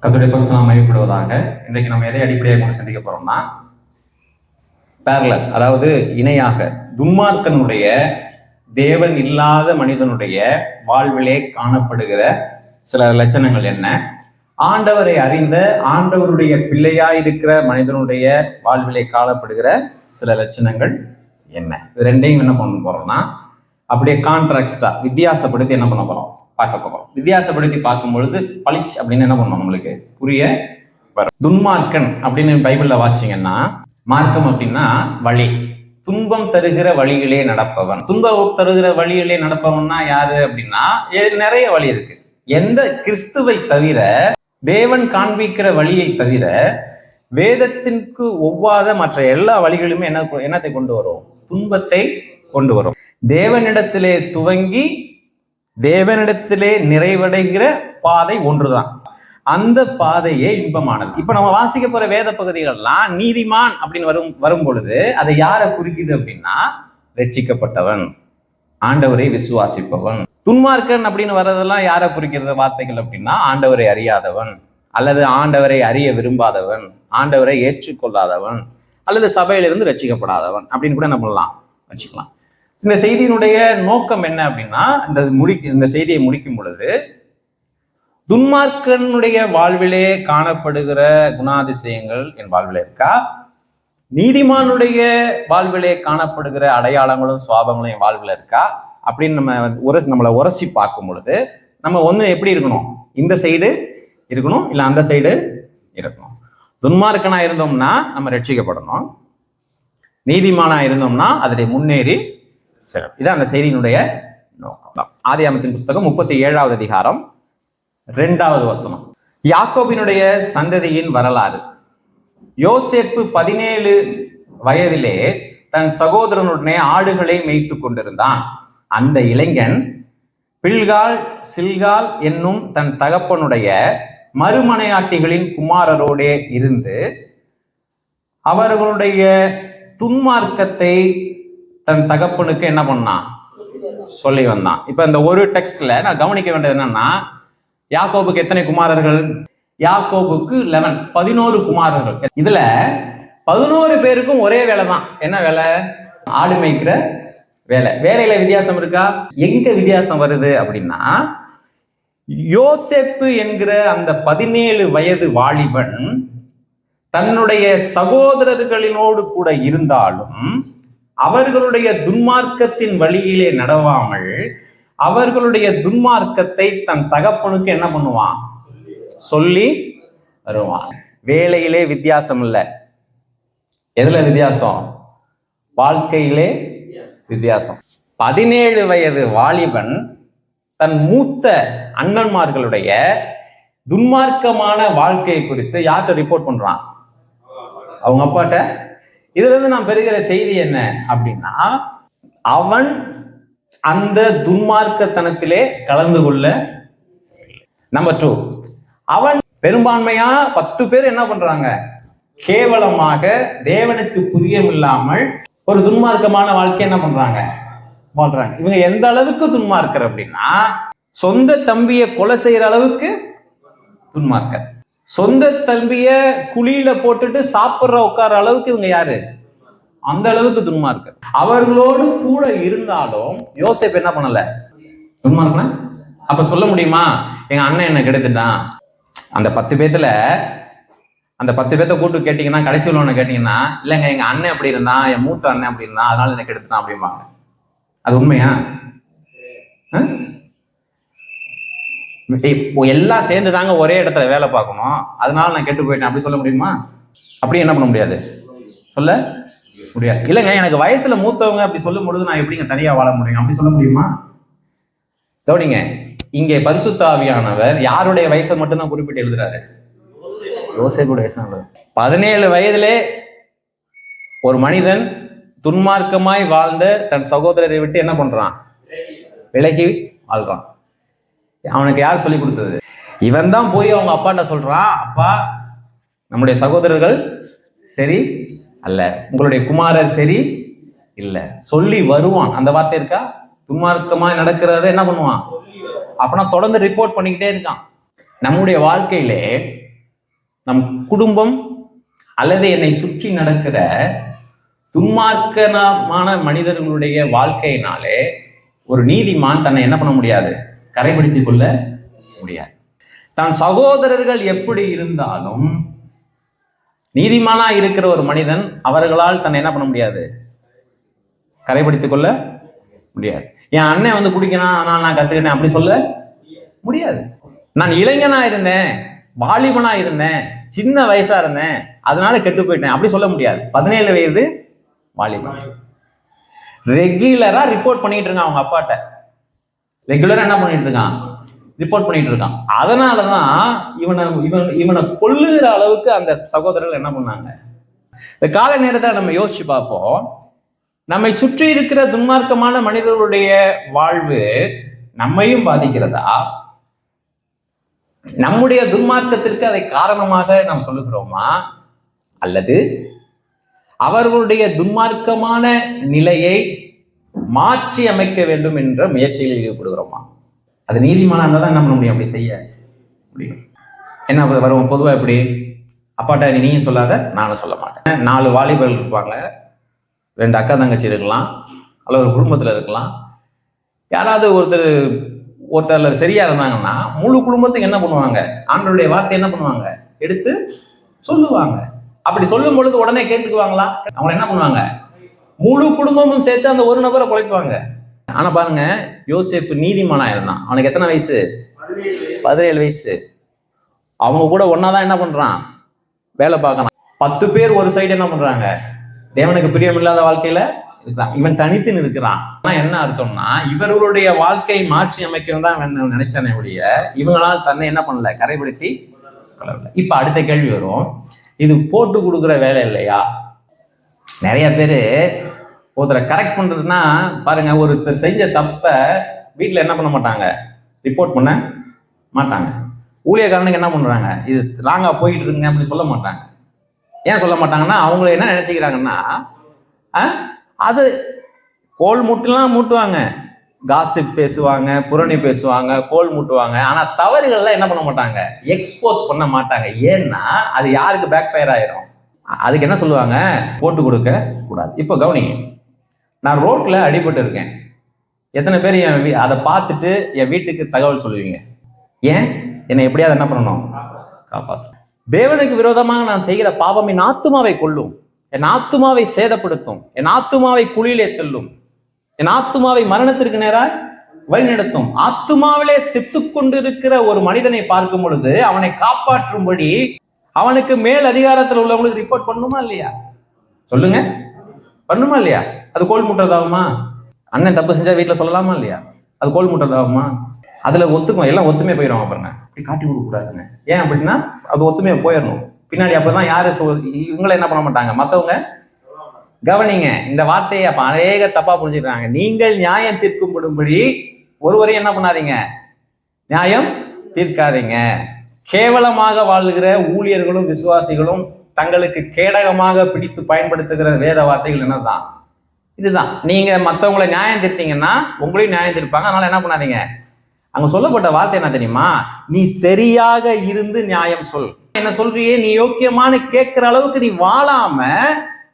கர்த்தருடைய பரிசுத்த நாமம் மகிமைப்படுவதாக. இன்றைக்கு நம்ம எதை அடிப்படையாக கொண்டு சிந்திக்க போறோம்னா, பேரலல், அதாவது இணையாக துன்மார்க்கனுடைய தேவன் இல்லாத மனிதனுடைய வாழ்விலே காணப்படுகிற சில லட்சணங்கள் என்ன, ஆண்டவரை அறிந்த ஆண்டவருடைய பிள்ளையாயிருக்கிற மனிதனுடைய வாழ்விலே காணப்படுகிற சில லட்சணங்கள் என்ன, இது ரெண்டையும் என்ன பண்ண போறோம்னா அப்படியே கான்ட்ராக்டா வித்தியாசப்படுத்தி என்ன பண்ண போறோம் பார்க்க போறோம். வித்தியாசப்படுத்தி பார்க்கும் பொழுது பளிச் அப்படின்னு என்ன பண்ணணும் நம்மளுக்கு புரிய வரும். துன்மார்க்கன் அப்படின்னு பைபிள்ல வாசிங்கன்னா, மார்க்கம் அப்படின்னா வழி, துன்பம் தருகிற வழிகளே நடப்பவன். துன்பம் தருகிற வழிகளே நடப்பவன்னா யாரு அப்படின்னா, நிறைய வழி இருக்கு. எந்த கிறிஸ்துவை தவிர, தேவன் காண்பிக்கிற வழியை தவிர வேதத்திற்கு ஒவ்வாத மற்ற எல்லா வழிகளுமே என்னத்தை கொண்டு வரும்? துன்பத்தை கொண்டு வரும். தேவனிடத்திலே துவங்கி தேவனிடத்திலே நிறைவடைகிற பாதை ஒன்றுதான். அந்த பாதையே இன்பமானது. இப்ப நம்ம வாசிக்க போற வேத பகுதிகள்லாம் நீதிமான் அப்படின்னு வரும் பொழுது அதை யாரை குறிக்குது அப்படின்னா, ரட்சிக்கப்பட்டவன், ஆண்டவரை விசுவாசிப்பவன். துன்மார்க்கன் அப்படின்னு வர்றதெல்லாம் யாரை குறிக்கிறது வார்த்தைகள் அப்படின்னா, ஆண்டவரை அறியாதவன், அல்லது ஆண்டவரை அறிய விரும்பாதவன், ஆண்டவரை ஏற்றுக்கொள்ளாதவன், அல்லது சபையிலிருந்து ரட்சிக்கப்படாதவன் அப்படின்னு கூட என்ன பண்ணலாம் வச்சுக்கலாம். இந்த செய்தியினுடைய நோக்கம் என்ன அப்படின்னா, இந்த செய்தியை முடிக்கும் பொழுது துன்மார்க்கனுடைய வாழ்விலே காணப்படுகிற குணாதிசயங்கள் என் வாழ்விலே இருக்கா, நீதிமானுடைய வாழ்விலே காணப்படுகிற அடையாளங்களும் சுவாபங்களும் என் வாழ்வில் இருக்கா அப்படின்னு நம்மளை உரசி பார்க்கும் பொழுது நம்ம ஒண்ணு எப்படி இருக்கணும், இந்த சைடு இருக்கணும், இல்ல அந்த சைடு இருக்கணும். துன்மார்க்கனா இருந்தோம்னா நம்ம ரட்சிக்கப்படணும், நீதிமானா இருந்தோம்னா அதில் முன்னேறி செல்லும். இது அந்த செய்தியினுடைய நோக்கம். ஆதியாகமத்தின் புஸ்தகம் 37வது அதிகாரம் 2வது வசனம். யாக்கோபினுடைய சந்ததியின் வரலாறு. யோசேப்பு 17 வயதிலே தன் சகோதரனுடனே ஆடுகளை மேய்த்து கொண்டிருந்தான். அந்த இளைஞன் பில்கால் சில்கால் என்னும் தன் தகப்பனுடைய மறுமனையாட்டிகளின் குமாரரோடே இருந்து அவர்களுடைய துன்மார்க்கத்தை தன் தகப்பனுக்கு என்ன பண்ணான், சொல்லி வந்தான். இப்ப இந்த ஒரு டெக்ஸ்ட்ல நான் கவனிக்க வேண்டியது என்னன்னா, யாக்கோபுக்கு எத்தனை குமாரர்கள்? யாக்கோபுக்கு 11 குமாரர்கள். இதுல 11 பேருக்கும் ஒரே வேலை தான். என்ன வேலை? ஆடு மேய்க்கிற வேலை. வேலையில வித்தியாசம் இருக்கா? எங்க வித்தியாசம் வருது அப்படின்னா, யோசேப்பு என்கிற அந்த 17 வயது வாலிபன் தன்னுடைய சகோதரர்களினோடு கூட இருந்தாலும் அவர்களுடைய துன்மார்க்கத்தின் வழியிலே நடவாமல் அவர்களுடைய துன்மார்க்கத்தை தன் தகப்பனுக்கு என்ன பண்ணுவான், சொல்லி வருவான். வேலையிலே வித்தியாசம் இல்லை. எதுல வித்தியாசம்? வாழ்க்கையிலே வித்தியாசம். 17 வயது வாலிபன் தன் மூத்த அண்ணன்மார்களுடைய துன்மார்க்கமான வாழ்க்கையை குறித்து யார்கிட்ட ரிப்போர்ட் பண்றான்? அவங்க அப்பாட்ட. இதுல இருந்து நாம் பெறுகிற செய்தி என்ன அப்படின்னா, அவன் அந்த துன்மார்க்கத்தனத்திலே கலந்து கொள்ள. நம்பர் 2, அவன் பெரும்பான்மையா 10 பேர் என்ன பண்றாங்க, கேவலமாக தேவனுக்கு புரியமில்லாமல் ஒரு துன்மார்க்கமான வாழ்க்கை என்ன பண்றாங்க, வாழ்றாங்க. இவங்க எந்த அளவுக்கு துன்மார்க்கர் அப்படின்னா, சொந்த தம்பியை கொலை செய்யற அளவுக்கு துன்மார்க்கர். சொந்த தம்பிய குழியில போட்டுட்டு சாப்பிட்ற உட்கார அளவுக்கு இவங்க யாரு, அந்த அளவுக்கு துன்மார்க்கர். அவர்களோடு கூட இருந்தாலும் யோசேப்பு என்ன பண்ணல, துன்மார்க்கன. அப்ப சொல்ல முடியுமா, எங்க அண்ணன் என்ன கெடுத்துட்டான்? அந்த 10 பேத்துல அந்த 10 பேர்த்த கூட்டு கேட்டீங்கன்னா, கடைசி உள்ளவனை கேட்டீங்கன்னா, இல்லைங்க எங்க அண்ணன் அப்படி இருந்தான், என் மூத்த அண்ணன் அப்படி இருந்தான், அதனால என்ன கெடுத்துட்டான் அப்படிம்பாங்க. அது உண்மையா? எல்லாம் சேர்ந்து தாங்க ஒரே இடத்துல வேலை பார்க்கணும், அதனால நான் கெட்டு போயிட்டேன் அப்படி சொல்ல முடியுமா? அப்படி என்ன பண்ண முடியாது, சொல்ல முடியாது. இல்லைங்க எனக்கு வயசுல மூத்தவங்க அப்படி சொல்லும் பொழுது நான் எப்படிங்க தனியா வாழ முடியும் அப்படி சொல்ல முடியுமா? கவனிங்க, இங்கே பரிசுத்த ஆவியானவர் யாருடைய வயசை மட்டும்தான் குறிப்பிட்டு எழுதுறாரு? யோசேப்புடைய வயசு. 17 வயதிலே ஒரு மனிதன் துன்மார்க்கமாய் வாழ்ந்த தன் சகோதரரை விட்டு என்ன பண்றான், விலகி வாழ்றான். அவனுக்கு யார் சொல்லி கொடுத்தது? இவன் தான் போய் அவங்க அப்பாட்ட சொல்றான், அப்பா நம்முடைய சகோதரர்கள் சரி அல்ல, உங்களுடைய குமாரர் சரி இல்ல, சொல்லி வருவான். அந்த வார்த்தை இருக்கா? துன்மார்க்கமா நடக்கிறத என்ன பண்ணுவான், அப்பனா தொடர்ந்து ரிப்போர்ட் பண்ணிக்கிட்டே இருக்கான். நம்முடைய வாழ்க்கையிலே நம் குடும்பம் அல்லது என்னை சுற்றி நடக்கிற துன்மார்க்கமான மனிதர்களுடைய வாழ்க்கையினாலே ஒரு நீதிமான் தன்னை என்ன பண்ண முடியாது, கரைபிடித்துக் கொள்ள முடியாது. தன் சகோதரர்கள் எப்படி இருந்தாலும் நீதிமானா இருக்கிற ஒரு மனிதன் அவர்களால் தன்னை என்ன பண்ண முடியாது, கரைபிடித்துக் கொள்ள முடியாது. என் அண்ணன் வந்து குடிக்கிறான் ஆனால் நான் கத்துக்கிட்டேன் அப்படி சொல்ல முடியாது. நான் இளைஞனா இருந்தேன், வாலிபனா இருந்தேன், சின்ன வயசா இருந்தேன், அதனால கெட்டு போயிட்டேன் அப்படி சொல்ல முடியாது. 17 வயது வாலிபன் ரெகுலரா ரிப்போர்ட் பண்ணிட்டு இருக்கான் அவங்க அப்பாட்ட. ரெகுலரா என்ன பண்ணிட்டு இருக்கான், ரிப்போர்ட் பண்ணிட்டு இருக்கான். அதனாலதான் இவனை கொல்லுகிற அளவுக்கு அந்த சகோதரர்கள் என்ன பண்ணாங்க. இந்த கால நேரத்தில் நம்ம யோசிச்சு பார்ப்போம், நம்மை சுற்றி இருக்கிற துன்மார்க்கமான மனிதர்களுடைய வாழ்வு நம்மையும் பாதிக்கிறதா, நம்முடைய துன்மார்க்கத்திற்கு அதை காரணமாக நாம் சொல்லுகிறோமா, அல்லது அவர்களுடைய துன்மார்க்கமான நிலையை மாற்றி அமைக்க வேண்டும் என்ற முயற்சியில் ஈடுபடுகிறோமா? அது நீதிமானா இருந்தால் தான் என்ன பண்ண முடியும், அப்படி செய்ய முடியும். என்ன வரும் பொதுவாக எப்படி, அப்பாட்ட நீயும் சொல்லாத நானும் சொல்ல மாட்டேன். 4 வாலிபர்கள் இருப்பாங்க, 2 அக்கா தங்கச்சி இருக்கலாம், அல்ல ஒரு குடும்பத்தில் இருக்கலாம். யாராவது ஒருத்தர் சரியா இருந்தாங்கன்னா முழு குடும்பத்துக்கு என்ன பண்ணுவாங்க, ஆண்டவருடைய வார்த்தை என்ன பண்ணுவாங்க, எடுத்து சொல்லுவாங்க. அப்படி சொல்லும் பொழுது உடனே கேட்டுக்குவாங்களா? அவங்க என்ன பண்ணுவாங்க, முழு குடும்பமும் சேர்த்து அந்த ஒரு நபரை குலைப்பாங்க. ஆனா பாருங்க, யோசேப்பு நீதிமானா இருந்தான். அவனுக்கு எத்தனை வயசு, 17 வயசு. அவங்க கூட ஒன்னாதான் என்ன பண்றான், வேலை பார்க்கறான். 10 பேர் ஒரு சைடு என்ன பண்றாங்க, தேவனுக்கு பிரியம் இல்லாத வாழ்க்கையில இருக்கான். இவன் தனித்து இருக்கிறான். என்ன அர்த்தம்னா, இவர்களுடைய வாழ்க்கை மாற்றி அமைக்கிறது தான் நினைச்சானே ஒழிய இவங்களால் தன்னை என்ன பண்ணல, கரைபிடித்தி கொள்ளவில்லை. இப்ப அடுத்த கேள்வி வரும், இது போட்டு கொடுக்குற வேலை இல்லையா? நிறைய பேரு ஒருத்தரை கரெக்ட் பண்றதுன்னா பாருங்க, ஒருத்தர் செஞ்ச தப்ப வீட்டுல என்ன பண்ண மாட்டாங்க, ரிப்போர்ட் பண்ண மாட்டாங்க. ஊழியக்காரனுக்கு என்ன பண்றாங்க, இது ராங்கா போயிட்டு இருக்குங்க அப்படின்னு சொல்ல மாட்டாங்க. ஏன் சொல்ல மாட்டாங்கன்னா, அவங்க என்ன நினைச்சுக்கிறாங்கன்னா, அது கோல் மூட்டுலாம் மூட்டுவாங்க, காசிப் பேசுவாங்க, புரணி பேசுவாங்க, கோல் மூட்டுவாங்க. ஆனா தவறுகள்லாம் என்ன பண்ண மாட்டாங்க, எக்ஸ்போஸ் பண்ண மாட்டாங்க. ஏன்னா அது யாருக்கு பேக் ஃபயர் ஆயிரும். அதுக்கு என்ன சொல்லுவாங்க, போட்டு கொடுக்க கூடாது. இப்போ கவனிங்க, நான் ரோட்ல அடிபட்டு இருக்கேன். எத்தனை பேர் அதை பார்த்துட்டு என் வீட்டுக்கு தகவல் சொல்லுவீங்க? ஏன், என்னை எப்படியாவது என்ன பண்ணணும், காப்பாற்றும். தேவனுக்கு விரோதமாக நான் செய்கிற பாவம் என் ஆத்துமாவை கொல்லும், என் ஆத்துமாவை சேதப்படுத்தும், என் ஆத்துமாவை குழியிலே தள்ளும், என் ஆத்துமாவை மரணத்திற்கு நேராக வழிநடத்தும். ஆத்துமாவிலே செத்து கொண்டிருக்கிற ஒரு மனிதனை பார்க்கும் பொழுது அவனை காப்பாற்றும்படி அவனுக்கு மேல் அதிகாரத்தில் உள்ளவங்களுக்கு ரிப்போர்ட் பண்ணுமா இல்லையா? சொல்லுங்க, பண்ணுமா இல்லையா? அது கோல் முட்டுறதாகுமா? அண்ணன் தப்பு செஞ்சா வீட்டுல சொல்லலாமா இல்லையா? அது கோல் முட்டுறதாகுமா? அதுல ஒத்துக்கும், எல்லாம் ஒத்துமையா போயிடுவாங்க. பாருங்க, அப்படி காட்டி கொடுக்க கூடாதுங்க. ஏன் அப்படின்னா அது ஒத்துமையா போயிடணும். பின்னாடி அப்பதான் யாரு இவங்களை என்ன பண்ண மாட்டாங்க, மத்தவங்க. கவனிங்க, இந்த வார்த்தையை அப்ப அநேக தப்பா புரிஞ்சுக்கிறாங்க. நீங்கள் நியாயம் தீர்க்கும்படும்படி ஒருவரையும் என்ன பண்ணாதீங்க, நியாயம் தீர்க்காதீங்க. கேவலமாக வாழ்கிற ஊழியர்களும் விசுவாசிகளும் தங்களுக்கு கேடகமாக பிடித்து பயன்படுத்துகிற வேத வார்த்தைகள் என்னதான், இதுதான். நீங்க மற்றவங்களை நியாயம் தீர்த்தீங்கன்னா உங்களையும் நியாயம் தீர்ப்பாங்க. அதனால என்ன பண்ணாதீங்க. அங்க சொல்லப்பட்ட வார்த்தை என்ன தெரியுமா, நீ சரியாக இருந்து நியாயம் சொல். என்ன சொல்றியே, நீ யோக்கியமான கேட்கிற அளவுக்கு நீ வாழாம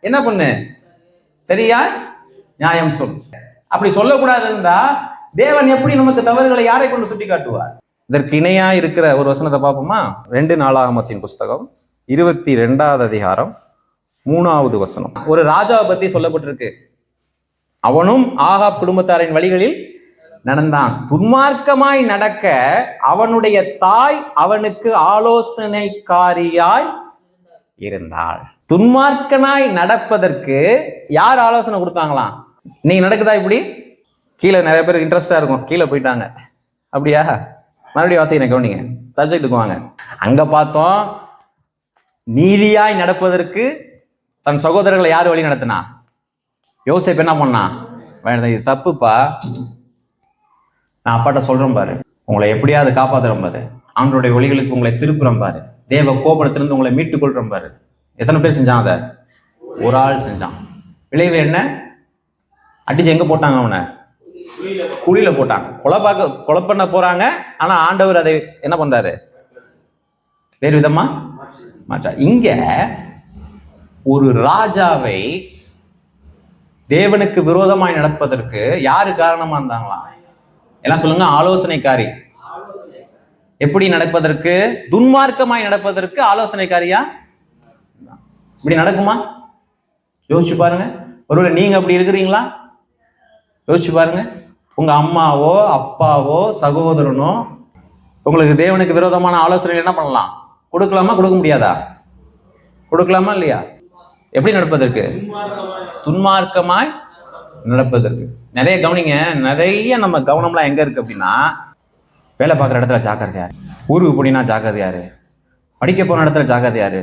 என்ன பண்ணு, சரியா நியாயம் சொல். அப்படி சொல்லக்கூடாது இருந்தா தேவன் எப்படி நமக்கு தவறுகளை யாரை கொண்டு சுட்டி காட்டுவார்? இதற்கு இணையா இருக்கிற ஒரு வசனத்தை பார்ப்போமா? 2 நாளாகமத்தின் புஸ்தகம் 22வது அதிகாரம் 3வது வசனம். ஒரு ராஜாவை பத்தி சொல்லப்பட்டிருக்கு. அவனும் ஆகாப் குடும்பத்தாரின் வழிகளில் நடந்தான். துன்மார்க்கமாய் நடக்க அவனுடைய தாய் அவனுக்கு ஆலோசனைக்காரியாய் இருந்தாள். துன்மார்க்கனாய் நடப்பதற்கு யார் ஆலோசனை கொடுத்தாங்களாம்? நீங்க நடக்குதா இப்படி? கீழே நிறைய பேர் இன்ட்ரெஸ்டா இருக்கும், கீழே போயிட்டாங்க. அப்படியா? மறுபடியும் வாசிக்கிறேன், கவனிங்க, சப்ஜெக்டுக்கு வாங்க. அங்க பார்த்தோம், நீதியாய் நடப்பதற்கு தன் சகோதரர்களை யார் வழி நடத்தினா? யோசேப்பு என்ன பண்ணா? இது தப்புப்பா, நான் அப்பாட்ட சொல்றேன் பாரு, உங்களை எப்படியாவது காப்பாத்துறேன் பாரு, ஆண்டவருடைய ஒளிகளுக்கு உங்களை திருப்புறேன் பாரு, தேவ கோபத்திலிருந்து உங்களை மீட்டுக் கொள்றேன் பாரு. எத்தனை பேர் செஞ்சான்? அதை ஒரு ஆள் செஞ்சான். விளைவு என்ன? அடிச்சு எங்க போட்டாங்க? அவனை குழியில போட்டாங்க. கொலை பண்ண போறாங்க. ஆனா ஆண்டவர் அதை என்ன பண்றாரு? வேறு விதமா இங்க ஒரு ராஜாவை தேவனுக்கு விரோதமாய் நடப்பதற்கு யாரு காரணமா இருந்தாங்களா? எல்லாம் சொல்லுங்க. ஆலோசனைக்காரி. எப்படி நடப்பதற்கு? துன்மார்க்கமாய் நடப்பதற்கு ஆலோசனைக்காரியா? இப்படி நடக்குமா? யோசிச்சு பாருங்க. ஒருவேளை நீங்க அப்படி இருக்கிறீங்களா? யோசிச்சு பாருங்க. உங்க அம்மாவோ அப்பாவோ சகோதரனோ உங்களுக்கு தேவனுக்கு விரோதமான ஆலோசனை என்ன பண்ணலாம்? கொடுக்கலாமா? கொடுக்க முடியாதா? கொடுக்கலாமா இல்லையா? எப்படி நடப்பதற்கு? துன்மார்க்கமாய் நடப்பதற்கு. நிறைய கவனிங்க. நிறைய நம்ம கவனம்லாம் எங்க இருக்கு அப்படின்னா, வேலை பார்க்குற இடத்துல ஜாக்கிரதை யாரு, ஊருக்கு போனீங்கன்னா ஜாக்கிரதை யாரு, படிக்க போன இடத்துல ஜாக்கிரதை யாரு,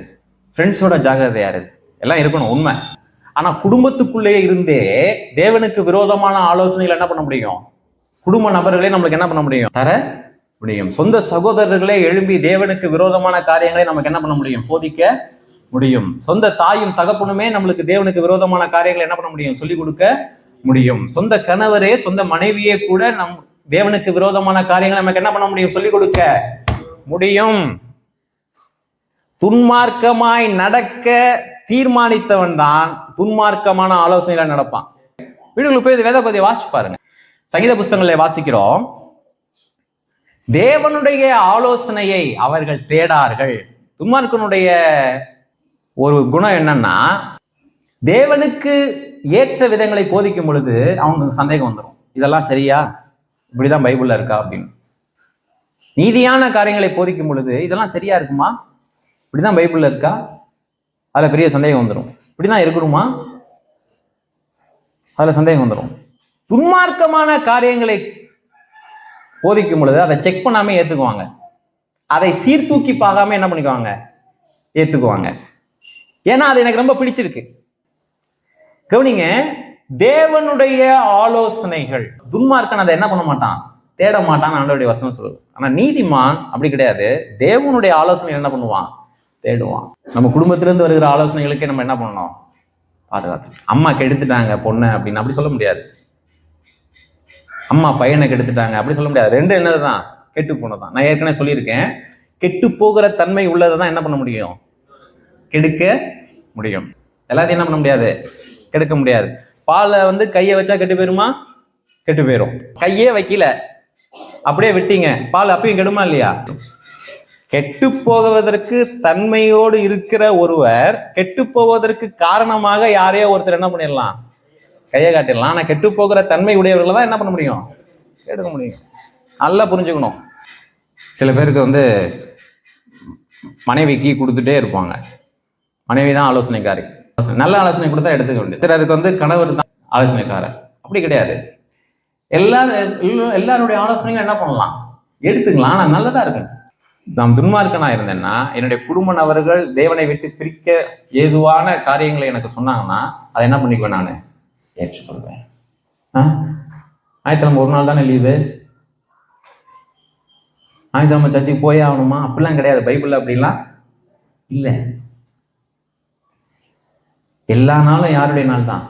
ஃப்ரெண்ட்ஸோட ஜாக்கிரதை யாரு, எல்லாம் இருக்கணும் உண்மை. ஆனா குடும்பத்துக்குள்ளேயே இருந்தே தேவனுக்கு விரோதமான ஆலோசனைகள் என்ன பண்ண முடியும்? குடும்ப நபர்களே நம்மளுக்கு என்ன பண்ண முடியும்? தர முடியும். சொந்த சகோதரர்களே எழும்பி தேவனுக்கு விரோதமான காரியங்களை நமக்கு என்ன பண்ண முடியும்? போதிக்க முடியும். சொந்த தாயும் தகப்பனுமே நம்மளுக்கு தேவனுக்கு விரோதமான காரியங்களை என்ன பண்ண முடியும்? சொல்லிக் கொடுக்க முடியும். சொந்த கணவரே சொந்த மனைவியே கூட நம் தேவனுக்கு விரோதமான காரியங்களை நமக்கு என்ன பண்ண முடியும்? சொல்லிக் கொடுக்க முடியும். துன்மார்க்கமாய் நடக்க தீர்மானித்தவன் தான் துன்மார்க்கமான ஆலோசனைகளை நடப்பான். வீடுகளுக்கு போய் வேத பகுதியை வாசிச்சு பாருங்க. சங்கீத புஸ்தகங்களை வாசிக்கிறோம். தேவனுடைய ஆலோசனையை அவர்கள் தேடார்கள். துன்மார்க்கனுடைய ஒரு குணம் என்னன்னா, தேவனுக்கு ஏற்ற விதங்களை போதிக்கும் பொழுது அவங்களுக்கு சந்தேகம் வந்துடும். இதெல்லாம் சரியா? இப்படிதான் பைபிள்ல இருக்கா அப்படின்னு. நீதியான காரியங்களை போதிக்கும் பொழுது இதெல்லாம் சரியா இருக்குமா? இப்படிதான் பைபிள்ல இருக்கா? அதுல பெரிய சந்தேகம் வந்துடும். இப்படிதான் இருக்கணுமா? அதுல சந்தேகம் வந்துடும். துன்மார்க்கமான காரியங்களை போதிக்கும் பொழுது அதை செக் பண்ணாம ஏத்துக்குவாங்க. அதை சீர்தூக்கி பார்க்காம என்ன பண்ணிக்குவாங்க? ஏத்துக்குவாங்க. ஏன்னா அது எனக்கு ரொம்ப பிடிச்சிருக்கு. கவனிங்க, தேவனுடைய ஆலோசனைகள். துன்மார்க்கன் அதை என்ன பண்ண மாட்டான்? தேட மாட்டான். ஆண்டவருடைய வசனம் சொல்லுது. ஆனா நீதிமான் அப்படி கிடையாது. தேவனுடைய ஆலோசனை என்ன பண்ணுவான்? தேடுவான். நம்ம குடும்பத்திலிருந்து வருகிற ஆலோசனைகளுக்கே நம்ம என்ன பண்ணணும்? பாதுகாத்து. அம்மா கெடுத்துட்டாங்க பொண்ணை அப்படின்னு அப்படி சொல்ல முடியாது. அம்மா பையனை கெடுத்துட்டாங்க அப்படி சொல்ல முடியாது. ரெண்டு என்னதுதான்? கெட்டு போனதான். நான் ஏற்கனவே சொல்லியிருக்கேன், கெட்டு போகிற தன்மை உள்ளதை தான் என்ன பண்ண முடியும்? கெடுக்க முடியும். எல்லாத்தையும் என்ன பண்ண முடியாது? கெடுக்க முடியாது. பாலை கையை வச்சா கெட்டு போயிருமா? கெட்டு போயிடும். கையே வைக்கல, அப்படியே விட்டீங்க, பால் அப்பயும் கெடுமா இல்லையா? கெட்டு போவதற்கு தன்மையோடு இருக்கிற ஒருவர் கெட்டு போவதற்கு காரணமாக யாரையோ ஒருத்தர் என்ன பண்ணிடலாம்? கையை காட்டிடலாம். ஆனா கெட்டு போகிற தன்மை உடையவர்களை தான் என்ன பண்ண முடியும்? எடுக்க முடியும். நல்லா புரிஞ்சுக்கணும். சில பேருக்கு மனைவிக்கு கொடுத்துட்டே இருப்பாங்க. மனைவி தான் ஆலோசனைக்காரி. நல்ல ஆலோசனை கொடுத்தா எடுத்துக்க வேண்டியது. சிலருக்கு கணவர் தான் ஆலோசனைக்காரர். அப்படி கிடையாது. எல்லாருடைய ஆலோசனைகள் என்ன பண்ணலாம்? எடுத்துக்கலாம். ஆனா நல்லதா இருக்கு. நான் துன்மார்க்கனா இருந்தேன்னா என்னுடைய குடும்ப நபர்கள் தேவனை விட்டு பிரிக்க ஏதுவான காரியங்களை எனக்கு சொன்னாங்கன்னா அதை என்ன பண்ணிக்குவேன்? நான் ஏற்றுக்கொள்வேன். ஞாயிற்றுக்கிழமை ஒரு நாள் தானே லீவு, ஞாயிற்றுக்கிழமை சர்ச்சைக்கு போயே ஆகணுமா? அப்படிலாம் கிடையாது. பைபிள்ல அப்படிலாம் இல்லை. எல்லா நாளும் யாருடைய நாள் தான்?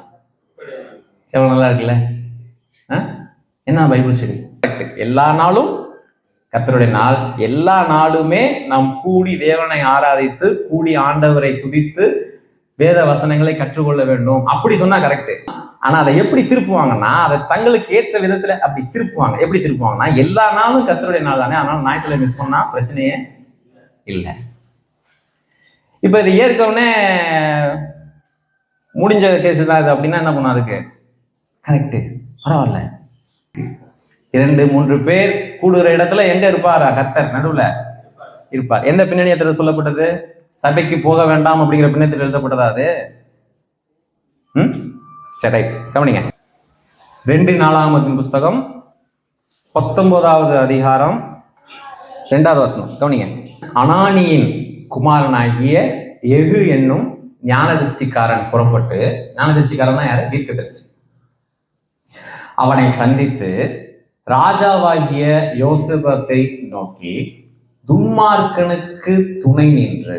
எவ்வளவு நல்லா இருக்குல்ல? என்ன பைபிள் சரி? எல்லா நாளும் கர்த்தருடைய நாள். எல்லா நாளுமே நாம் கூடி தேவனை ஆராதித்து கூடி ஆண்டவரை துதித்து வேத வசனங்களை கற்றுக்கொள்ள வேண்டும். அப்படி சொன்னா கரெக்ட். ஆனா அதை எப்படி திருப்புவாங்கன்னா, அதை தங்களுக்கு ஏற்ற விதத்துல அப்படி திருப்புவாங்க. எப்படி திருப்புவாங்கன்னா, எல்லா நாளும் கர்த்தருடைய நாள் தானே, அதனால ஞாயிற்றுக்கிழமை மிஸ் பண்ணா பிரச்சனையே இல்லை. இப்ப இது ஏற்கனவே முடிஞ்ச கேஸ் தான் இது அப்படின்னா என்ன பண்ணும்? அதுக்கு கரெக்டு, பரவாயில்ல. 2-3 பேர் கூடுகிற இடத்துல எங்க இருப்பாரா? கர்த்தர் நடுவுல இருப்பார். எந்த பின்னணியத்தில் சொல்லப்பட்டது? சபைக்கு போக வேண்டாம் அப்படிங்கிற பின்னத்தில் எழுதப்பட்டதா அது? சரி, கவனிங்க. 2 நாளாகமத்தின் புஸ்தகம் 19வது அதிகாரம் 2வது வசனம் கவனிங்க. அனானியின் குமாரனாகிய எகு என்னும் ஞானதிஷ்டிக்காரன் புறப்பட்டு, ஞானதிஷ்டிக்காரன் தான் யாரு? தீர்க்கதரிசி. அவனை சந்தித்து ராஜாவாகிய யோசேபத்தை நோக்கி, துன்மார்க்கனுக்கு துணை நின்று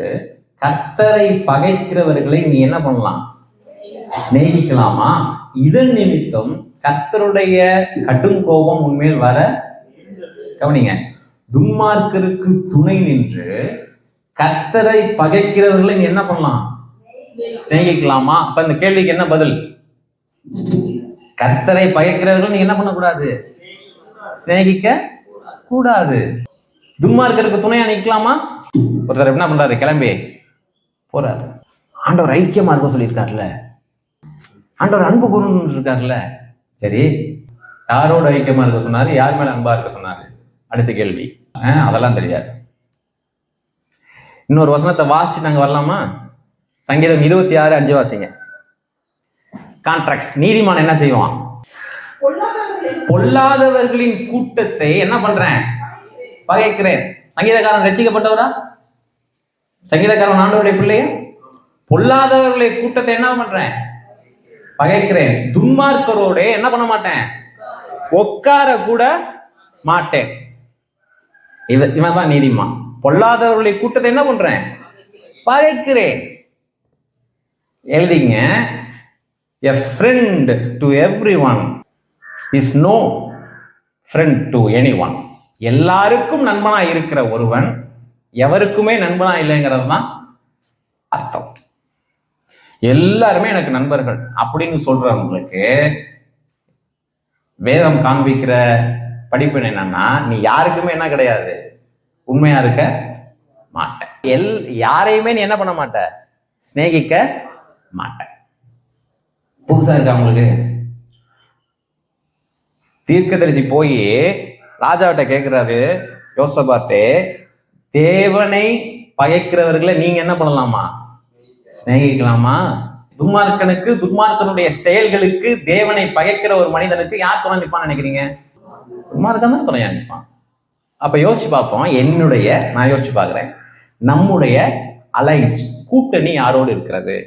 கர்த்தரை பகைக்கிறவர்களை நீ என்ன பண்ணலாம்? சிநேகிக்கலாமா? இதன் நிமித்தம் கர்த்தருடைய கடும் கோபம் உன்மேல் வர. கவனிங்க, துன்மார்க்கருக்கு துணை நின்று கர்த்தரை பகைக்கிறவர்களை நீ என்ன பண்ணலாம்? சிநேகிக்கலாமா? அப்ப இந்த கேள்விக்கு என்ன பதில்? கர்த்தரை பகைக்கிறவர்கள் நீ என்ன பண்ணக்கூடாது? சிநேகிக்க கூடாது. துன்மார்க்கருக்கு துணையா நிக்கலாமா? ஒருத்தர் என்ன பண்றாரு? கிளம்பி போறாரு. ஆண்டவர் ஐக்கியமா இருக்க சொல்லியிருக்காருல்ல, ஆண்டவர் அன்பு கூறணும்னு இருக்காருல்ல. சரி, யாரோட ஐக்கியமா இருக்க சொன்னாரு? யார் மேல அன்பா இருக்க சொன்னாரு? அடுத்த கேள்வி. அதெல்லாம் தெரியாது. இன்னொரு வசனத்தை வாசி நாங்க வரலாமா? சங்கீதம் 26:5 வாசிங்க. கான்ட்ராக்ட். நீதிமான் என்ன செய்வான்? பொல்லாதவர்களின் கூட்டத்தை என்ன பண்றேன்? பகைக்கிறேன். சங்கீதக்காரன் ரட்சிக்கப்பட்டவரா? சங்கீதக்காரன் ஆண்டவருடைய பிள்ளைய? பொல்லாதவர்களை கூட்டத்தை என்ன பண்றேன்? பகைக்கிறேன். துன்மார்க்கரோட என்ன பண்ண மாட்டேன்? உட்கார கூட மாட்டேன். இவன் தான் நீதிமான். பொல்லாதவர்களை கூட்டத்தை என்ன பண்றேன்? பகைக்கிறேன். எழுதிங்க. A friend to everyone is no friend to anyone. எல்லாருக்கும் நண்பனா இருக்கிற ஒருவன் எவருக்குமே நண்பனா இல்லைங்கிறது தான் அர்த்தம். எல்லாருமே எனக்கு நண்பர்கள் அப்படின்னு சொல்றவங்களுக்கு வேதம் காண்பிக்கிற படிப்பு என்னன்னா, நீ யாருக்குமே என்ன கிடையாது, உண்மையா இருக்க மாட்டேன். யாரையுமே நீ என்ன பண்ண மாட்ட? சிநேகிக்க மாட்டேன். புதுசா இருக்கா உங்களுக்கு? தீர்க்கதரிசி போய் ராஜாவிட்ட கேட்கிறாரு, யோசபாத்தே, தேவனை பகைக்கிறவர்களை நீங்க என்ன பண்ணலாமா? சிநேகிக்கலாமா? துன்மார்க்கனுக்கு, துன்மார்க்கனுடைய செயல்களுக்கு, தேவனை பகைக்கிற ஒரு மனிதனுக்கு யார் துணை நிற்பான்னு நினைக்கிறீங்க? துன்மார்க்கன் தான் துணையா நிற்பான். அப்ப யோசிச்சு பார்ப்போம். நான் யோசிச்சு பார்க்கிறேன், நம்முடைய அலைன்ஸ், கூட்டணி யாரோடு இருக்கிறது?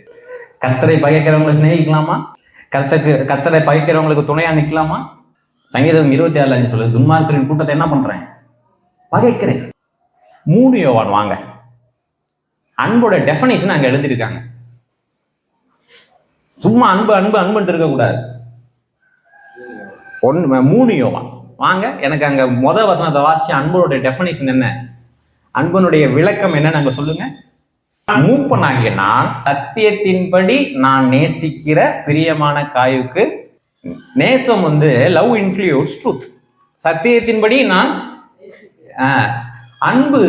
கர்த்தரை பகைக்கிறவங்களை சிநேகிக்கலாமா? கர்த்தரை பகைக்கிறவங்களுக்கு துணையா நிற்கலாமா? சங்கீதம் 26:5 சொல்லுது, துன்மார்க்கரின் கூட்டத்தை என்ன பண்றேன்? பகைக்கிறேன். 3 யோவான் வாங்க. அன்போட டெஃபனிஷன் அங்க எழுதியிருக்காங்க. சும்மா அன்பு அன்பு அன்புன்னு இருக்கக்கூடாது. 3 யோவான் வாங்க. எனக்கு அங்க வசனத்தை வாசிச்சு அன்போட டெஃபனிஷன் என்ன, அன்பனுடைய விளக்கம் என்னன்னு அங்க சொல்லுங்க. மூப்பனாகிய நான் சத்தியத்தின்படி நான் நேசிக்கிற பிரியமான காயுக்கு, நேசம் லவ் இன்க்ளூட்ஸ் ட்ரூத். சத்தியத்தின்படி நான், அன்பு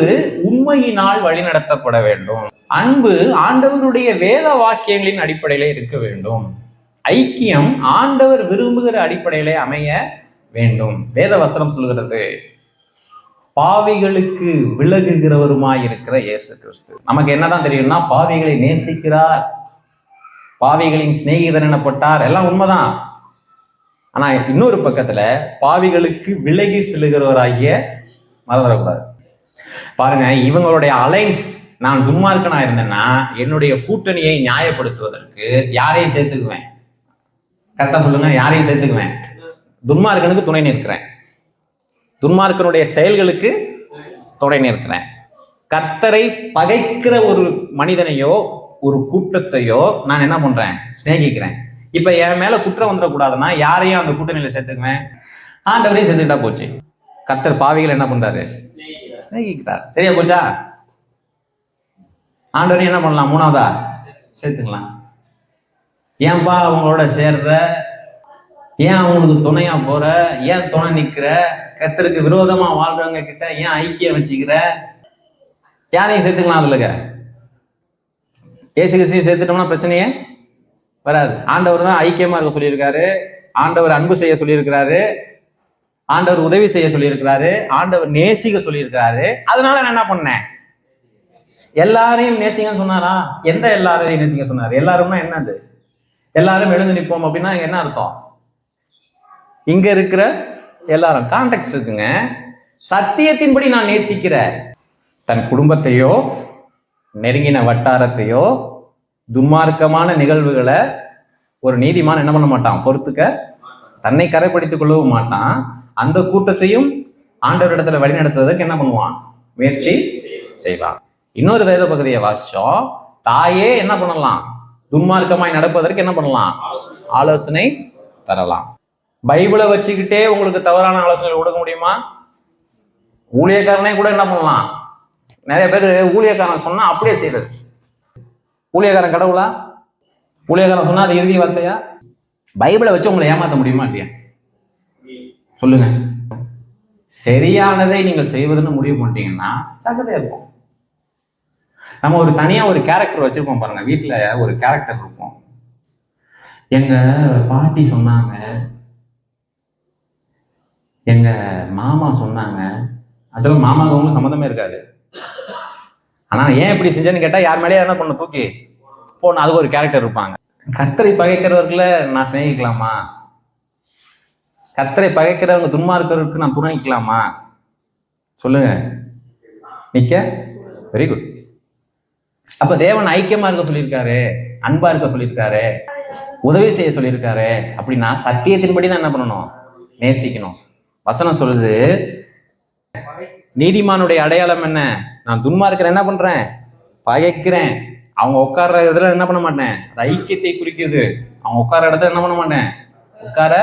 உண்மையினால் வழிநடத்தப்பட வேண்டும். அன்பு ஆண்டவருடைய வேத வாக்கியங்களின் அடிப்படையில இருக்க வேண்டும். ஐக்கியம் ஆண்டவர் விரும்புகிற அடிப்படையிலே அமைய வேண்டும். வேத வசனம் சொல்கிறது, பாவிகளுக்கு விலகுகிறவருமாய் இருக்கிற இயேசு கிறிஸ்து. நமக்கு என்னதான் தெரியும்னா, பாவிகளை நேசிக்கிறார், பாவிகளின் சிநேகிதன் எனப்பட்டார், எல்லாம் உண்மைதான். ஆனா இன்னொரு பக்கத்துல பாவிகளுக்கு விலகி செல்லுகிறவராகிய மறந்துடக்கூடாது. பாருங்க, இவங்களுடைய அலைன்ஸ். நான் துன்மார்க்கனா இருந்தேன்னா என்னுடைய கூட்டணியை நியாயப்படுத்துவதற்கு யாரையும் சேர்த்துக்குவேன்? கரெக்டா சொல்லுங்க, யாரையும் சேர்த்துக்குவேன்? துன்மார்க்கனுக்கு துணை நிற்கிறேன், துன்மார்க்கனுடைய செயல்களுக்கு துணை நிற்கிறேன். கர்த்தரை பகைக்கிற ஒரு மனிதனையோ ஒரு கூட்டத்தையோ நான் என்ன பண்றேன்? சிநேகிக்கிறேன். இப்ப என் மேல குற்றம் வந்துடக்கூடாதுன்னா யாரையும் அந்த கூட்டணியில சேர்த்துக்குவேன்? ஆண்டவரையும் சேர்த்துக்கிட்டா போச்சு. கர்த்தர் பாவிகள் என்ன பண்றாரு? சிநேகிக்கிறார். சரியா போச்சா? ஆண்டவரையும் என்ன பண்ணலாம்? 3வதா சேர்த்துக்கலாம். ஏன்பா அவங்களோட சேர்ற? ஏன் அவங்களுக்கு துணையா போற? ஏன் துணை நிக்கிற? கர்த்தருக்கு விரோதமா வாழ்றவங்க கிட்ட ஏன் ஐக்கியம் வச்சுக்கிற? யாரையும் சேர்த்துக்கலாம். அதுலங்க ஏசு கிறிஸ்துவையும் சேர்த்துட்டோம்னா பிரச்சனையே வராது. ஆண்டவர் தான் ஐக்கியமா இருக்க சொல்லியிருக்காரு, ஆண்டவர் அன்பு செய்ய சொல்லியிருக்கிறாரு, ஆண்டவர் உதவி செய்ய சொல்லியிருக்கிறாரு, ஆண்டவர் நேசிக்க சொல்லியிருக்கிறாரு. அதனால நான் என்ன பண்ணேன்? எல்லாரையும் நேசிங்கன்னு சொன்னாரா? எந்த எல்லாரையும் நேசிக்க சொன்னாரு? எல்லாரும்னா என்னது? எல்லாரும் எழுந்து நிற்போம் அப்படின்னா என்ன அர்த்தம்? இங்க இருக்கிற எல்லாரும் கான்டெக்ட் இருக்குங்க. சத்தியத்தின்படி நான் நேசிக்கிற தன் குடும்பத்தையோ நெருங்கின வட்டாரத்தையோ துன்மார்க்கமான நிகழ்வுகளை ஒரு நீதிமான் என்ன பண்ண மாட்டான்? பொறுத்துக்க, தன்னை கரைப்படுத்திக் கொள்ளவும் மாட்டான். அந்த கூட்டத்தையும் ஆண்டவரிடத்துல வழி நடத்துவதற்கு என்ன பண்ணுவான்? முயற்சி செய்வான். இன்னொரு வேத பகுதியை வாசிச்சோம். தாயே என்ன பண்ணலாம்? துன்மார்க்கமாய் நடப்பதற்கு என்ன பண்ணலாம்? ஆலோசனை தரலாம். பைபிளை வச்சுக்கிட்டே உங்களுக்கு தவறான ஆலோசனை கொடுக்க முடியுமா? ஊழியக்காரனே கூட என்ன பண்ணலாம்? நிறைய பேர் ஊழியக்காரன் சொன்னா அப்படியே செய்யறது. ஊழியக்காரன் கடவுளா? ஊழியக்காரன் சொன்னா அது இறுதி வார்த்தையா? பைபிளை வச்சு உங்களை ஏமாற்ற முடியுமா இல்லையா? சொல்லுங்க. சரியானதை நீங்கள் செய்வதுன்னு முடிவு பண்ணிட்டீங்கன்னா சகதையா இருக்கும். நம்ம ஒரு தனியா ஒரு கேரக்டர் வச்சிருப்போம் பாருங்க. வீட்டுல ஒரு கேரக்டர் இருக்கும். எங்க பாட்டி சொன்னாங்க, எங்க மாமா சொன்னாங்க. ஆக்சுவலா மாமாவுக்கு ஒன்றும் சம்மந்தமே இருக்காது. ஆனா ஏன் இப்படி செஞ்சேன்னு கேட்டா யார் மேலேயே என்ன பண்ண தூக்கி போன, அதுக்கு ஒரு கேரக்டர் இருப்பாங்க. கர்த்தரை பகைக்கிறவர்களை நான் சிநேகிக்கலாமா? கர்த்தரை பகைக்கிறவங்க துன்மார்க்கருக்கு நான் துணைக்கலாமா? சொல்லுங்க. நிக்க வெரி குட். அப்ப தேவன் ஐக்கியமா இருக்க சொல்லியிருக்காரு, அன்பா இருக்க சொல்லியிருக்காரு, உதவி செய்ய சொல்லியிருக்காரு. அப்படின்னா சத்தியத்தின்படி தான் என்ன பண்ணணும்? நேசிக்கணும். வசனம் சொல்லுது, நீதிமானுடைய அடையாளம் என்ன? நான் துன்மார்க்கரை என்ன பண்றேன்? பகைக்கிறேன். அவங்க உட்கார்ற இதுல என்ன பண்ண மாட்டேன்? அது ஐக்கியத்தை குறிக்கிறது. அவங்க உட்கார இடத்துல என்ன பண்ண மாட்டேன்? உட்கார.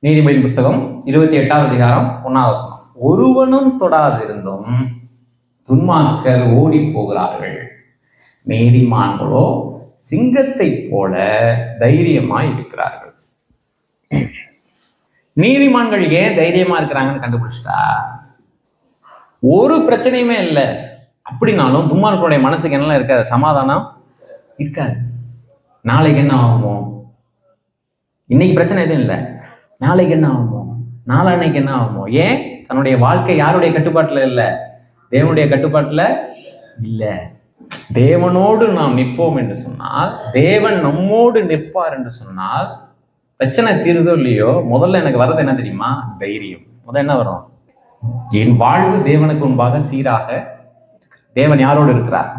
நீதிமொழியின் புஸ்தகம் 28ஆம் அதிகாரம் 1ஆம் வசனம். ஒருவனும் தொடாதிருந்தும் துன்மார்க்கர் ஓடி போகிறார்கள், நீதிமான்களோ சிங்கத்தை போல தைரியமாய் இருக்கிறார்கள். நீதிமான்கள் ஏன் தைரியமா இருக்கிறாங்கன்னு கண்டுபிடிச்சிட்டா ஒரு பிரச்சனையுமே இல்லை. அப்படின்னாலும் துன்மார்க்கருடைய மனசுக்கு என்னெல்லாம் இருக்காது? சமாதானம் இருக்காது. நாளைக்கு என்ன ஆகுமோ, இன்னைக்கு பிரச்சனை எதுவும் இல்லை, நாளைக்கு என்ன ஆகுமோ, நாளான்னைக்கு என்ன ஆகுமோ. ஏன்? தன்னுடைய வாழ்க்கை யாருடைய கட்டுப்பாட்டுல இல்லை? தேவனுடைய கட்டுப்பாட்டுல இல்லை. தேவனோடு நாம் நிற்போம் என்று சொன்னால், தேவன் நம்மோடு நிற்பார் என்று சொன்னால், பிரச்சனை தீருதோ இல்லையோ, முதல்ல எனக்கு வர்றது என்ன தெரியுமா? தைரியம். முதல்ல என்ன வரும்? என் வாழ்வு தேவனுக்கு முன்பாக சீராக, தேவன் யாரோடு இருக்கிறார்?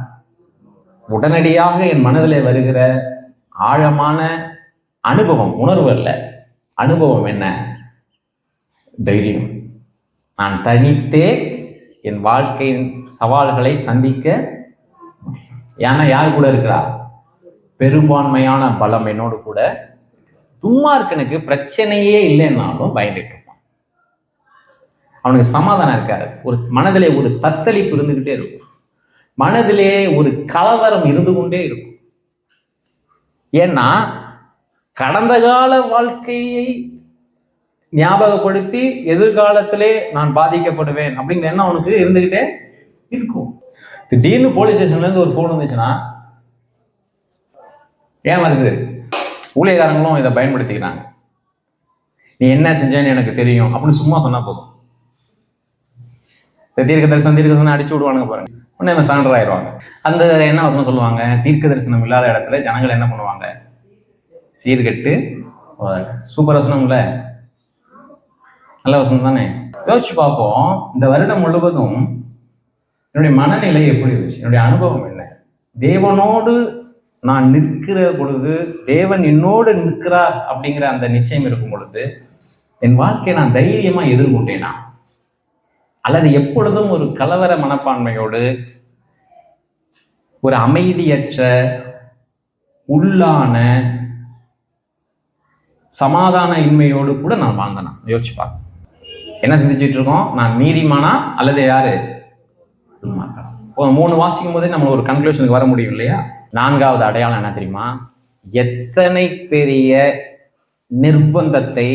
உடனடியாக என் மனதில் வருகிற ஆழமான அனுபவம், உணர்வு அல்ல, அனுபவம் என்ன? தைரியம். நான் தனித்தே என் வாழ்க்கையின் சவால்களை சந்திக்க. ஏன்னா யார் கூட இருக்கிறார்? பெரும்பான்மையான பலம் என்னோடு கூட. துன்மார்க்கனுக்கு பிரச்சனையே இல்லைன்னாலும் பயந்துட்டு இருப்பான். அவனுக்கு சமாதானம் இருக்காது. ஒரு மனதிலே ஒரு தத்தளிப்பு இருந்துகிட்டே இருக்கும். மனதிலே ஒரு கலவரம் இருந்து கொண்டே இருக்கும். ஏன்னா கடந்த கால வாழ்க்கையை ஞாபகப்படுத்தி எதிர்காலத்திலே நான் பாதிக்கப்படுவேன் அப்படிங்கிற எண்ணம் அவனுக்கு இருந்துகிட்டே இருக்கும். திடீர்னு போலீஸ் ஸ்டேஷன்ல இருந்து ஒரு போன் வந்துச்சுன்னா ஏன் வருது? ஊழியக்காரங்களும் இதை பயன்படுத்திக்கிறாங்க. நீ என்ன செஞ்சேன்னு எனக்கு தெரியும் அப்படின்னு சும்மா சொன்னா போதும். தீர்க்க தரிசனம் அடிச்சு விடுவானுங்க பாருங்க, உடனே சரண்டர் ஆயிடுவாங்க. அந்த என்ன வசனம் சொல்லுவாங்க? தீர்க்க தரிசனம் இல்லாத இடத்துல ஜனங்கள் என்ன பண்ணுவாங்க? சீர்கெட்டு. சூப்பர் வசனம் இல்ல? நல்ல வசனம் தானே? யோசிச்சு பார்ப்போம். இந்த வருடம் முழுவதும் என்னுடைய மனநிலை எப்படி இருந்துச்சு? என்னுடைய அனுபவம் என்ன? தேவனோடு நான் நிற்கிற பொழுது, தேவன் என்னோடு நிற்கிறார் அப்படிங்கிற அந்த நிச்சயம் இருக்கும் பொழுது என் வாழ்க்கையை நான் தைரியமா எதிர்கொண்டேனா? அல்லது எப்பொழுதும் ஒரு கலவர மனப்பான்மையோடு, ஒரு அமைதியற்ற உள்ளான சமாதான இன்மையோடு கூட நான் வாழ்ந்தேனா? யோசிச்சு பார்க்க. என்ன சிந்திச்சுட்டு இருக்கோம்? நான் நீதிமானா அல்லது யாரு? மூணு வாசிக்கும் போதே நம்ம ஒரு கன்க்ளூஷனுக்கு வர முடியும் இல்லையா? நான்காவது அடையாளம் என்ன தெரியுமா? எத்தனை பெரிய நிர்பந்தத்தை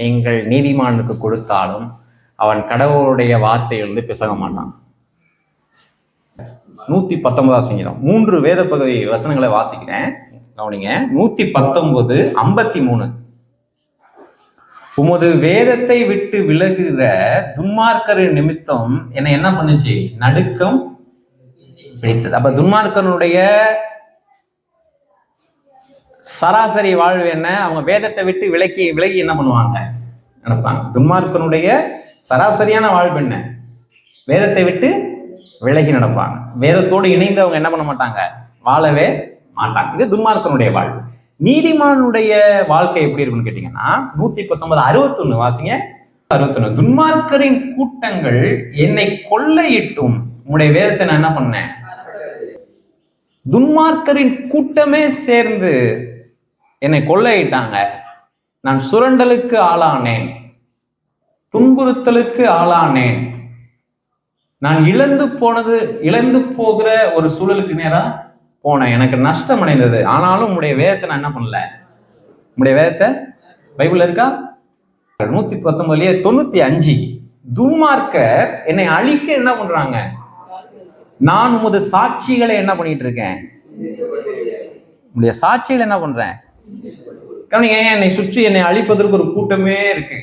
நீங்கள் நீதிமானுக்கு கொடுத்தாலும் அவன் கடவுளுடைய வார்த்தையிலிருந்து பிசக மாட்டான். 119 சங்கீதம் 3 வேத பகுதி வசனங்களை வாசிக்கிறேன், கவனிங்க. 119 53. உமது வேதத்தை விட்டு விலகுகிற துன்மார்க்கரின் நிமித்தம் என்னை என்ன பண்ணுச்சு? நடுக்கம் பிடித்தது. அப்ப துன்மார்க்கனுடைய சராசரி வாழ்வு என்ன? அவங்க வேதத்தை விட்டு விலகி என்ன பண்ணுவாங்க? நடப்பாங்க. துன்மார்க்கனுடைய சராசரியான வாழ்வு என்ன? வேதத்தை விட்டு விலகி நடப்பாங்க. வேதத்தோடு இணைந்து அவங்க என்ன பண்ண மாட்டாங்க? வாழவே மாட்டாங்க. இது துன்மார்க்கனுடைய வாழ்வு. நீதிமானுடைய வாழ்க்கை எப்படி இருக்குன்னு கேட்டீங்கன்னா 119 61 வாசிங்க. 61. துன்மார்க்கரின் கூட்டங்கள் என்னை கொள்ளையிட்டும் உங்களுடைய வேதத்தை நான் என்ன பண்ணேன்? துன்மார்க்கரின் கூட்டமே சேர்ந்து என்னை கொள்ளையிட்டாங்க. நான் சுரண்டலுக்கு ஆளானேன், துன்புறுத்தலுக்கு ஆளானேன். நான் இழந்து போகிற ஒரு சூழலுக்கு நேரா போனேன். எனக்கு நஷ்டம் அடைந்தது. ஆனாலும் உங்களுடைய வேதத்தை நான் என்ன பண்ணல? உங்களுடைய வேதத்தை பைபிள்ல இருக்கா? 119 95 துன்மார்க்கர் என்னை அழிக்க என்ன பண்றாங்க? நான் உமது சாட்சிகளை என்ன பண்ணிட்டு இருக்கேன்? உங்களுடைய சாட்சிகளை என்ன பண்றேன்? கவனிங்க, என்னை சுற்றி என்னை அழிப்பதற்கு ஒரு கூட்டமே இருக்கு.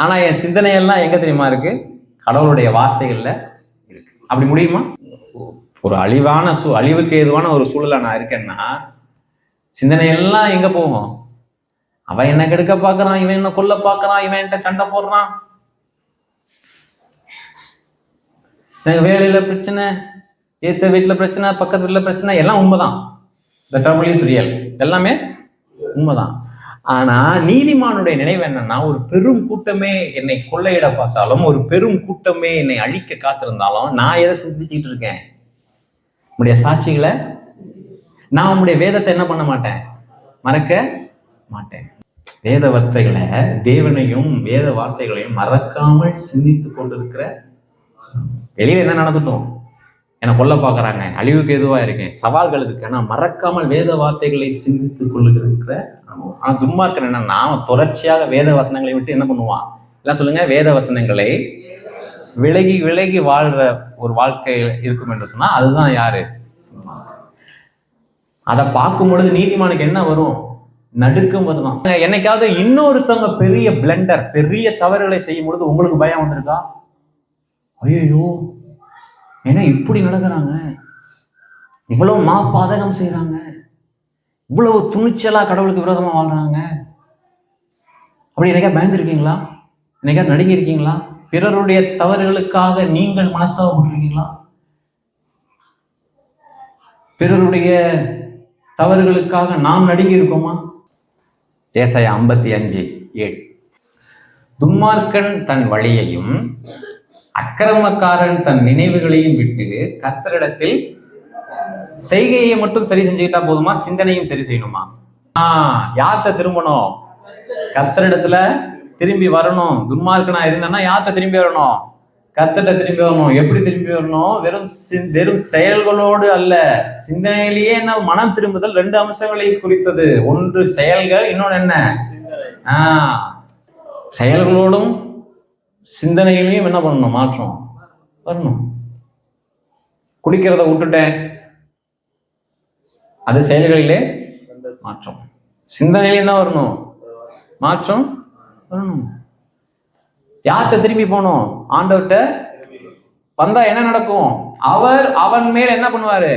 ஆனா என் சிந்தனையெல்லாம் எங்க தெரியுமா இருக்கு? கடவுளுடைய வார்த்தைகள்ல இருக்கு. அப்படி முடியுமா? ஒரு அழிவுக்கு ஏதுவான ஒரு சூழல நான் இருக்கேன்னா சிந்தனையெல்லாம் எங்க போகும்? அவன் என்ன கெடுக்க பாக்குறான், இவன் என்ன கொல்ல பாக்குறான், இவன் என்கிட்ட சண்டை போடுறான், எனக்கு வேலையில பிரச்சனை, ஏத்த வீட்டுல பிரச்சனை, பக்கத்து வீட்டுல பிரச்சனை, எல்லாம் உண்மைதான். The trouble is real. எல்லாமே உண்மைதான். ஆனா நீதிமானுடைய நினைவு என்னன்னா, ஒரு பெரும் கூட்டமே என்னை கொள்ளையிட பார்த்தாலும், ஒரு பெரும் கூட்டமே என்னை அழிக்க காத்திருந்தாலும், நான் எதை சிந்திச்சுட்டு இருக்கேன்? உங்களுடைய சாட்சிகளை, நான் உங்களுடைய வேதத்தை என்ன பண்ண மாட்டேன்? மறக்க மாட்டேன். வேத வார்த்தைகளை, தேவனையும் வேத வார்த்தைகளையும் மறக்காமல் சிந்தித்து கொண்டிருக்கிற, வெளியில என்ன நடந்துட்டோம், என்னை கொல்ல பார்க்குறாங்க, அழிவுக்கு எதுவாக இருக்கேன், சவால்கள் இருக்கு, ஆனால் மறக்காமல் வேத வார்த்தைகளை சிந்தித்து கொள்ளுகிற. ஆனால் துன்மார்க்கன் என்ன, நாம தொடர்ச்சியாக வேத வசனங்களை விட்டு என்ன பண்ணுவான்? எல்லாம் சொல்லுங்க, வேத வசனங்களை விலகி விலகி வாழ்ற ஒரு வாழ்க்கை இருக்கும் என்று சொன்னா அதுதான் யாரு? அதை பார்க்கும் பொழுது நீதிமானுக்கு என்ன வரும்? நடுக்கம் வருதான். என்னைக்காவது இன்னொருத்தவங்க பெரிய பிளண்டர், பெரிய தவறுகளை செய்யும் பொழுது உங்களுக்கு பயம் வந்திருக்கா? ஐயோ, ஏன்னா இப்படி நடக்கிறாங்க, இவ்வளவு பாதகம் செய்யறாங்க, இவ்வளவு துணிச்சலா கடவுளுக்கு விரோதமா வாழ்றாங்க, அப்படி என்னைக்கா பயந்துருக்கீங்களா? என்னைக்கா நடுங்கி இருக்கீங்களா? பிறருடைய தவறுகளுக்காக நீங்கள் மனஸ்தாபப்பட்டிருக்கீங்களா? பிறருடைய தவறுகளுக்காக நாம் நடுங்கி இருக்கோமா? ஏசாயா 55:7 துன்மார்க்கன் தன் வழியையும் அக்கிரமக்காரன் தன் நினைவுகளையும் விட்டு கர்த்தரிடத்தில் செய்கையை மட்டும் சரி செஞ்சுக்கிட்டா போதுமா? சிந்தனையும் சரி செய்யணுமா? யார்கிட்ட திரும்பணும்? கர்த்தரிடத்துல திரும்பி வரணும். துன்மார்க்கனா இருந்தான்னா யார்கிட்ட திரும்பி வரணும்? கர்த்தரிட்ட திரும்பி வரணும். எப்படி திரும்பி வரணும்? வெறும் செயல்களோடு அல்ல, சிந்தனையிலேயே என்ன மனம் திரும்புதல் 2 அம்சங்களை குறித்தது. ஒன்று செயல்கள், இன்னொன்று என்ன? செயல்களோடும் சிந்தனையிலையும் என்ன பண்ணணும்? மாற்றம் வரணும். குடிக்கிறத விட்டுட்டேன், அது செயல்களிலே மாற்றம். சிந்தனையில என்ன வரணும்? மாற்றம் வரணும். யார்கிட்ட திரும்பி போகணும்? ஆண்டவர்கிட்ட வந்தா என்ன நடக்கும்? அவன் மேல் என்ன பண்ணுவாரு?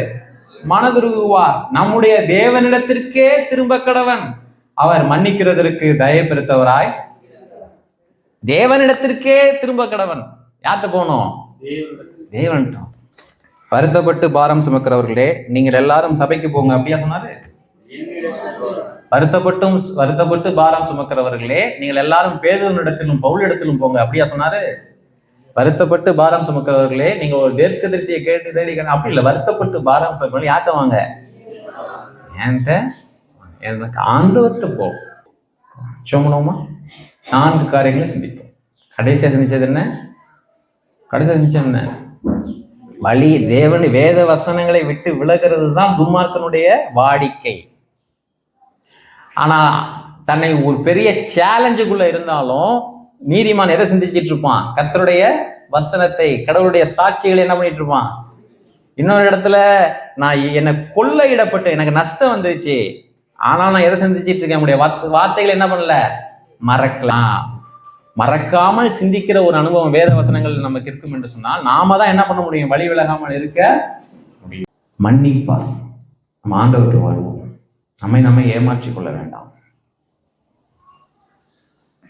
மனதுருகுவார். நம்முடைய தேவனிடத்திற்கே திரும்ப கடவன். அவர் மன்னிக்கிறதற்கு தயை பெருத்தவராய் தேவனிடத்திற்கே திரும்ப கடவன். யார்கிட்ட போகணும்? தேவன்கிட்ட. வருத்தப்பட்டு பாரம் சுமக்கிறவர்களே, நீங்கள் எல்லாரும் சபைக்கு போங்க, அப்படியா சொன்னாரு? வருத்தப்பட்டு பாரம் சுமக்கிறவர்களே, நீங்கள் எல்லாரும் பேதுருவினிடத்திலும் பவுலிடத்திலும் போங்க, அப்படியா சொன்னாரு? வருத்தப்பட்டு பாரம் சுமக்கிறவர்களே, நீங்க ஒரு தீர்க்கதரிசியை கேட்டு தேடி, அப்படி இல்லை. வருத்தப்பட்டு பாரம் சுமக்கிறவர்கள் யார்கிட்ட வாங்க? என்கிட்ட, எனக்கு ஆண்டவர்கிட்ட போ. சொன்னோமா? 4 காரியங்களை சிந்தித்தோம். கடைசியாக சிந்திச்சது என்ன? வழி தேவன் வேத வசனங்களை விட்டு விலகிறது தான் துன்மார்க்கனுடைய வாடிக்கை. ஆனா தன்னை ஒரு பெரிய சேலஞ்சுக்குள்ள இருந்தாலும் நீதிமான் எதை சிந்திச்சிட்டு இருப்பான்? கர்த்தருடைய வசனத்தை, கடவுளுடைய சாட்சிகளை என்ன பண்ணிட்டு இருப்பான்? இன்னொரு இடத்துல நான் என்னை கொள்ளையிடப்பட்டு எனக்கு நஷ்டம் வந்துருச்சு, ஆனா நான் எதை சிந்திச்சிட்டு இருக்கேன்? நம்முடைய வார்த்தைகளை என்ன பண்ணல? மறக்கலாம். மறக்காமல் சிந்திக்கிற ஒரு அனுபவம் வேத வசனங்கள் நமக்கு இருக்கும் என்று சொன்னால் நாம தான் என்ன பண்ண முடியும்? வழி விலகாமல் இருக்க முடியும். மன்னிப்பார். நம்ம ஆண்டவருக்கு வருவோம். நம்மை ஏமாற்றிக் கொள்ள வேண்டாம்.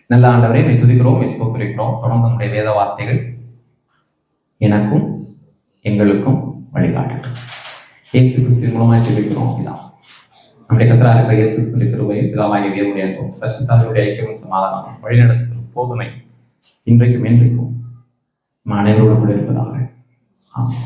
நல்ல ஆண்டவரை நீ துதிக்கிறோம், ஸ்தோத்திரிக்கிறோம். தொடர்ந்து நம்முடைய வேத வார்த்தைகள் எனக்கும் எங்களுக்கும் வழிகாட்டட்டும். இயேசு கிறிஸ்துவின் மூலமாக ஜெபிக்கிறோம். இதான் நம்முடைய கர்த்தராகிய இருக்கிற இயேசு கிறிஸ்துவின் கிருபையும் பிதாவாகிய தேவனுடைய அன்பும் பரிசுத்தாவியுடைய ஐக்கியமும் சமாதானமும் வழிநடத்தும் போதுமை இன்றைக்கும் என்றைக்கும் அனைவரோடு கூட இருப்பதாக. ஆமாம்.